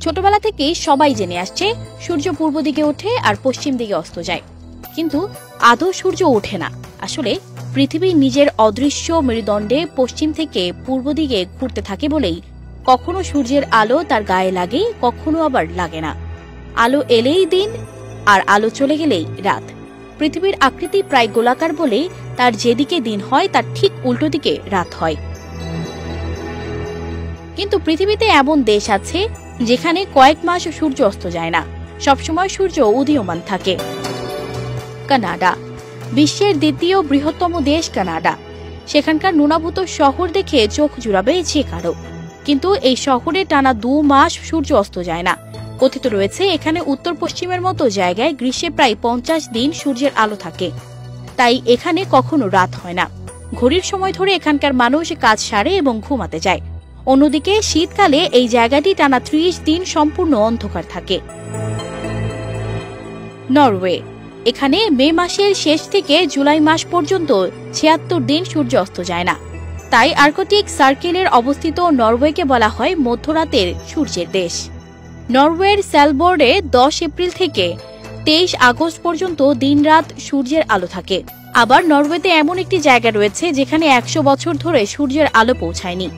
ছোটবেলা থেকেই সবাই জেনে আসছে সূর্য পূর্ব দিকে ওঠে আর পশ্চিম দিকে অস্ত যায়, কিন্তু আদৌ সূর্য ওঠে না। আসলে পৃথিবী নিজের অদৃশ্য মেরুদণ্ডে পশ্চিম থেকে পূর্ব দিকে ঘুরতে থাকে বলেই কখনো সূর্যের আলো তার গায়ে লাগে, কখনো আবার লাগে না। আলো এলেই দিন আর আলো চলে গেলেই রাত। পৃথিবীর আকৃতি প্রায় গোলাকার বলে তার যেদিকে দিন হয় তার ঠিক উল্টো দিকে রাত হয়। কিন্তু পৃথিবীতে এমন দেশ আছে যেখানে কয়েক মাস সূর্য অস্ত যায় না, সবসময় সূর্য উদীয়মান থাকে। কানাডা বিশ্বের দ্বিতীয় বৃহত্তম দেশ কানাডা। সেখানকার নুনাভূত শহর দেখে চোখ জুড়াবে যে কারো, কিন্তু এই শহরে টানা 2 মাস সূর্য অস্ত যায় না। কথিত রয়েছে এখানে উত্তর পশ্চিমের মতো জায়গায় গ্রীষ্মে প্রায় 50 দিন সূর্যের আলো থাকে, তাই এখানে কখনো রাত হয় না। ঘড়ির সময় ধরে এখানকার মানুষ কাজ সারে এবং ঘুমাতে যায়। অন্যদিকে শীতকালে এই জায়গাটি টানা 30 দিন সম্পূর্ণ অন্ধকার থাকে। নরওয়ে এখানে মে মাসের শেষ থেকে জুলাই মাস পর্যন্ত 76 দিন সূর্য অস্ত যায় না। তাই আর্কটিক সার্কেলের অবস্থিত নরওয়েকে বলা হয় মধ্যরাতের সূর্যের দেশ। নরওয়ের স্যালবোর্ডে 10 এপ্রিল থেকে 23 আগস্ট পর্যন্ত দিনরাত সূর্যের আলো থাকে। আবার নরওয়েতে এমন একটি জায়গা রয়েছে যেখানে 100 বছর ধরে সূর্যের আলো পৌঁছায়নি।